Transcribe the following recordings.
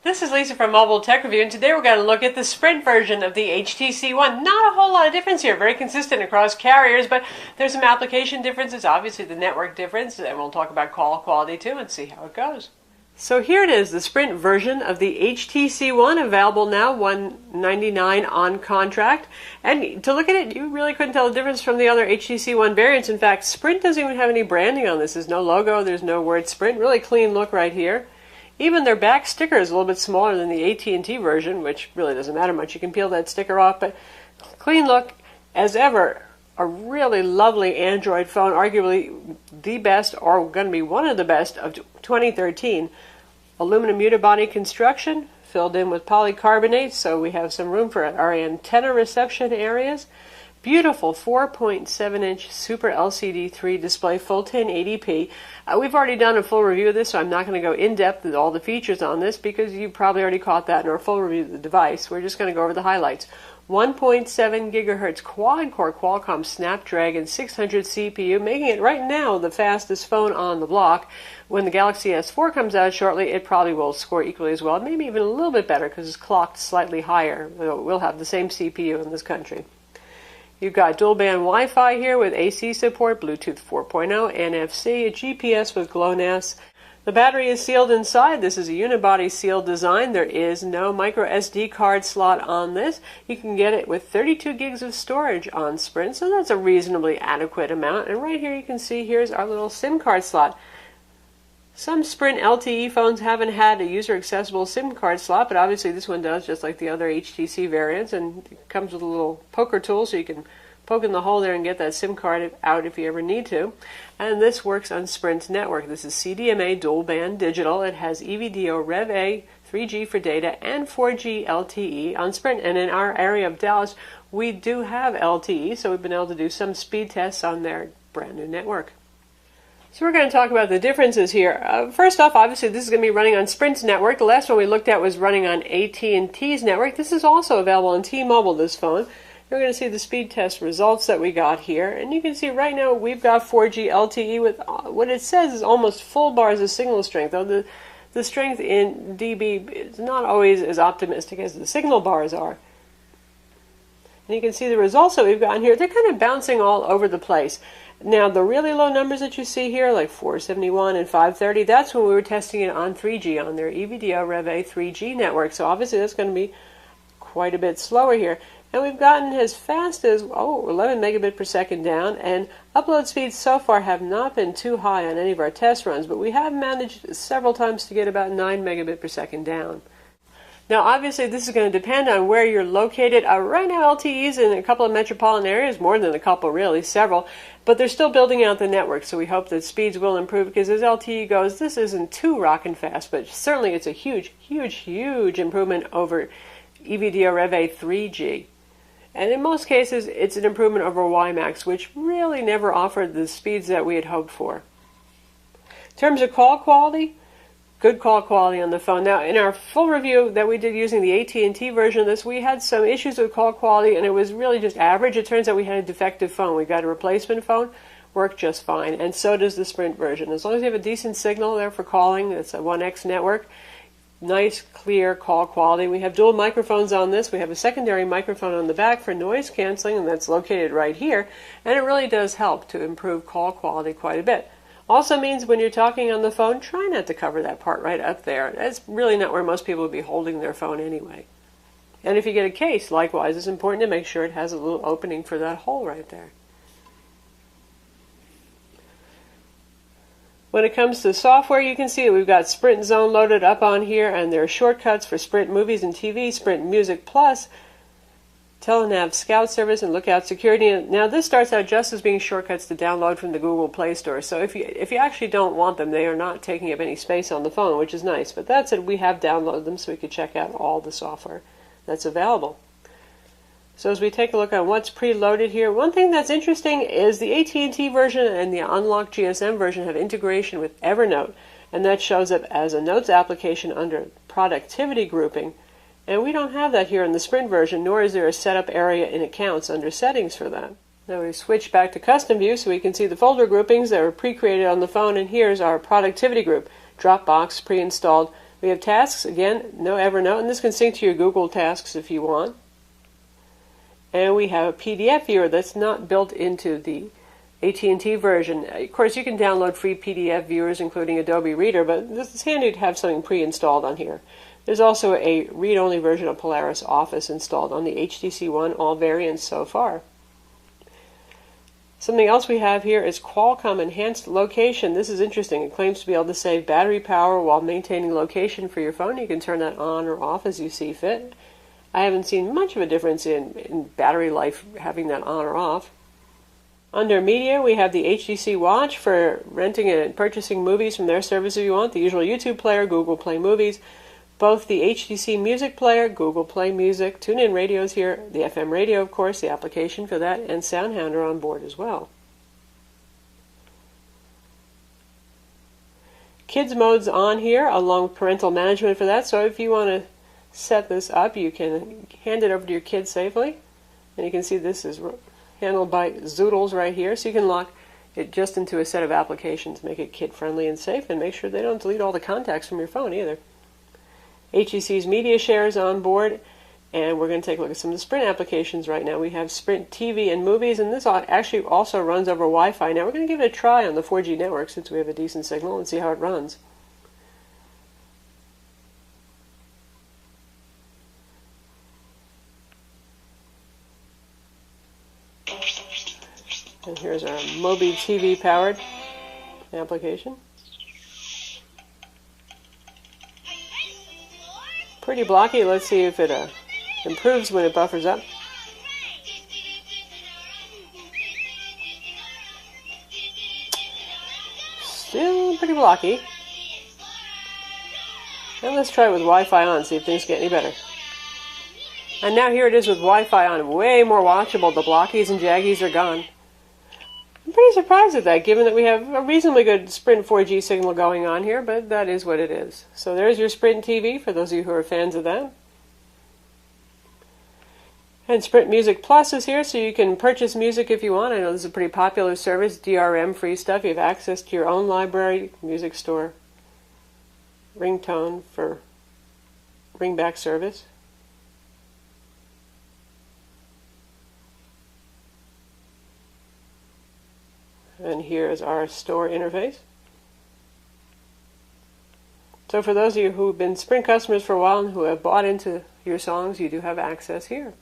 This is Lisa from Mobile Tech Review, and today we're going to look at the Sprint version of the HTC One. Not a whole lot of difference here, very consistent across carriers, but there's some application differences, obviously the network difference, and we'll talk about call quality too and see how it goes. So here it is, the Sprint version of the HTC One, available now, $199 on contract. And to look at it, you really couldn't tell the difference from the other HTC One variants. In fact, Sprint doesn't even have any branding on this. There's no logo, there's no word Sprint. Really clean look right here. Even their back sticker is a little bit smaller than the AT&T version, which really doesn't matter much. You can peel that sticker off, but clean look as ever. A really lovely Android phone, arguably the best, or going to be one of the best of 2013. Aluminum unibody construction, filled in with polycarbonate, so we have some room for our antenna reception areas. Beautiful 4.7-inch Super LCD 3 display, full 1080p. We've already done a full review of this, so I'm not going to go in-depth with all the features on this because you probably already caught that in our full review of the device. We're just going to go over the highlights. 1.7 gigahertz quad-core Qualcomm Snapdragon 600 CPU, making it right now the fastest phone on the block. When the Galaxy S4 comes out shortly, it probably will score equally as well, maybe even a little bit better because it's clocked slightly higher. We'll have the same CPU in this country. You've got dual-band Wi-Fi here with AC support, Bluetooth 4.0, NFC, a GPS with GLONASS. The battery is sealed inside. This is a unibody sealed design. There is no micro SD card slot on this. You can get it with 32 gigs of storage on Sprint, so that's a reasonably adequate amount. And right here you can see here's our little SIM card slot. Some Sprint LTE phones haven't had a user-accessible SIM card slot, but obviously this one does, just like the other HTC variants, and it comes with a little poker tool so you can poke in the hole there and get that SIM card out if you ever need to. And this works on Sprint's network. This is CDMA dual-band digital. It has EVDO Rev-A, 3G for data, and 4G LTE on Sprint. And in our area of Dallas, we do have LTE, so we've been able to do some speed tests on their brand new network. So we're going to talk about the differences here. First off, obviously this is going to be running on Sprint's network. The last one we looked at was running on AT&T's network. This is also available on T-Mobile, this phone. We're going to see the speed test results that we got here. And you can see right now we've got 4G LTE with what it says is almost full bars of signal strength. Though the strength in dB is not always as optimistic as the signal bars are. And you can see the results that we've gotten here. They're kind of bouncing all over the place. Now, the really low numbers that you see here, like 471 and 530, that's when we were testing it on 3G, on their EVDO Rev-A 3G network. So obviously that's going to be quite a bit slower here. And we've gotten as fast as 11 megabit per second down, and upload speeds so far have not been too high on any of our test runs, but we have managed several times to get about 9 megabit per second down. Now, obviously, this is going to depend on where you're located. Right now, LTE is in a couple of metropolitan areas, more than a couple, really, several, but they're still building out the network, so we hope that speeds will improve, because as LTE goes, this isn't too rockin' fast, but certainly it's a huge, huge, huge improvement over EVDO Rev-A 3G. And in most cases, it's an improvement over WiMAX, which really never offered the speeds that we had hoped for. In terms of call quality, good call quality on the phone. Now, in our full review that we did using the AT&T version of this, we had some issues with call quality, and it was really just average. It turns out we had a defective phone. We got a replacement phone, worked just fine, and so does the Sprint version. As long as you have a decent signal there for calling, it's a 1X network, nice, clear call quality. We have dual microphones on this. We have a secondary microphone on the back for noise canceling, and that's located right here, and it really does help to improve call quality quite a bit. Also means when you're talking on the phone, try not to cover that part right up there. That's really not where most people would be holding their phone anyway. And if you get a case, likewise, it's important to make sure it has a little opening for that hole right there. When it comes to software, you can see we've got Sprint Zone loaded up on here, and there are shortcuts for Sprint Movies and TV, Sprint Music Plus, Telenav Scout Service, and Lookout Security. Now this starts out just as being shortcuts to download from the Google Play Store. So if you actually don't want them, they are not taking up any space on the phone, which is nice. But that said, we have downloaded them so we could check out all the software that's available. So as we take a look at what's preloaded here, one thing that's interesting is the AT&T version and the Unlock GSM version have integration with Evernote, and that shows up as a Notes application under Productivity grouping. And we don't have that here in the Sprint version, nor is there a setup area in Accounts under Settings for that. Now we switch back to Custom View so we can see the folder groupings that were pre-created on the phone, and here's our Productivity group. Dropbox pre-installed, We have tasks, again, no Evernote, and this can sync to your Google tasks if you want. And we have a PDF viewer that's not built into the AT&T version. Of course, you can download free PDF viewers, including Adobe Reader, but it's handy to have something pre-installed on here. There's also a read-only version of Polaris Office installed on the HTC One, all variants so far. Something else we have here is Qualcomm Enhanced Location. This is interesting. It claims to be able to save battery power while maintaining location for your phone. You can turn that on or off as you see fit. I haven't seen much of a difference in battery life having that on or off. Under Media, we have the HTC Watch for renting and purchasing movies from their service if you want. The usual YouTube player, Google Play Movies. Both the HTC Music Player, Google Play Music, TuneIn radios here, the FM radio, of course, the application for that, and SoundHound are on board as well. Kids mode's on here, along with parental management for that, so if you want to set this up, you can hand it over to your kids safely. And you can see this is handled by Zoodles right here, so you can lock it just into a set of applications, make it kid-friendly and safe, and make sure they don't delete all the contacts from your phone either. HTC's Media Share is on board, and we're going to take a look at some of the Sprint applications right now. We have Sprint TV and Movies, and this actually also runs over Wi-Fi. Now we're going to give it a try on the 4G network since we have a decent signal and see how it runs. And here's our Mobi TV powered application. Pretty blocky. Let's see if it improves when it buffers up. Still pretty blocky. And let's try it with Wi-Fi on, see if things get any better. And now here it is with Wi-Fi on. Way more watchable. The blockies and jaggies are gone. I'm pretty surprised at that, given that we have a reasonably good Sprint 4G signal going on here, but that is what it is. So there's your Sprint TV, for those of you who are fans of that. And Sprint Music Plus is here, so you can purchase music if you want. I know this is a pretty popular service, DRM-free stuff. You have access to your own library, music store, ringtone for ringback service. And here is our store interface. So for those of you who've been Sprint customers for a while and who have bought into your songs, you do have access here.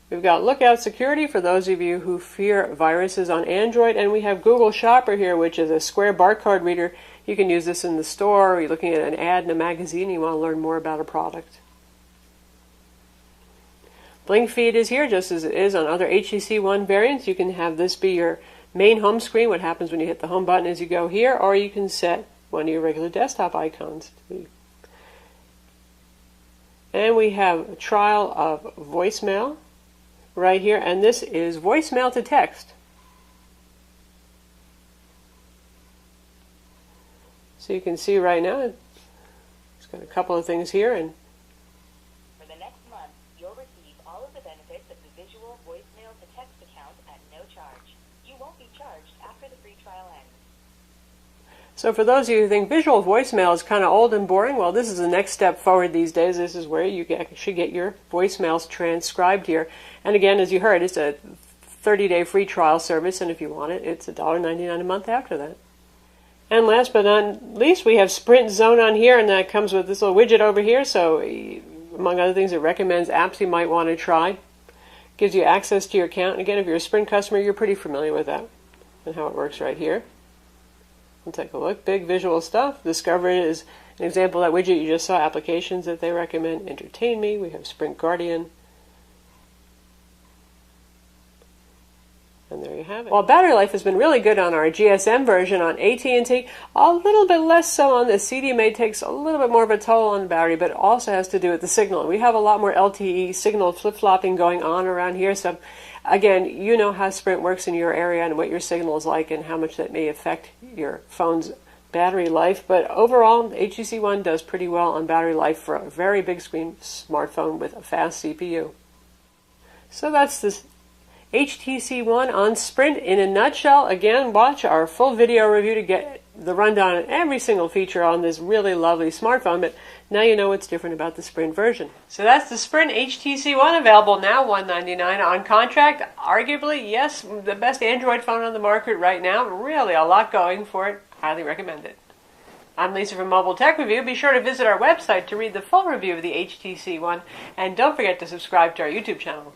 We've got Lookout Security for those of you who fear viruses on Android, and we have Google Shopper here, which is a square barcode reader. You can use this in the store, or you're looking at an ad in a magazine and you want to learn more about a product. Blink Feed is here, just as it is on other HTC One variants. You can have this be your main home screen, what happens when you hit the home button as you go here, or you can set one of your regular desktop icons to be. And we have a trial of voicemail right here, and this is voicemail to text. So you can see right now, it's got a couple of things here, and for the next month, you'll receive all of the benefits of the visual voicemail to text account at no charge. You won't be charged after the free trial ends. So for those of you who think visual voicemail is kind of old and boring, well, this is the next step forward these days. This is where you should get your voicemails transcribed here. And again, as you heard, it's a 30-day free trial service, and if you want it, it's $1.99 a month after that. And last but not least, we have Sprint Zone on here, and that comes with this little widget over here. So among other things, it recommends apps you might want to try. Gives you access to your account. And again, if you're a Sprint customer, you're pretty familiar with that and how it works right here. And take a look. Big visual stuff. Discover is an example of that widget you just saw. Applications that they recommend. Entertain Me. We have Sprint Guardian. And there you have it. Well, battery life has been really good on our GSM version on AT&T. A little bit less so on the CDMA. Takes a little bit more of a toll on the battery, but it also has to do with the signal. We have a lot more LTE signal flip-flopping going on around here. So again, you know how Sprint works in your area and what your signal is like and how much that may affect your phone's battery life. But overall, HTC One does pretty well on battery life for a very big screen smartphone with a fast CPU. So that's this HTC One on Sprint in a nutshell. Again, watch our full video review to get the rundown on every single feature on this really lovely smartphone, but now you know what's different about the Sprint version. So that's the Sprint HTC One, available now, $199 on contract. Arguably, yes, the best Android phone on the market right now. Really a lot going for it. Highly recommend it. I'm Lisa from Mobile Tech Review. Be sure to visit our website to read the full review of the HTC One, and don't forget to subscribe to our YouTube channel.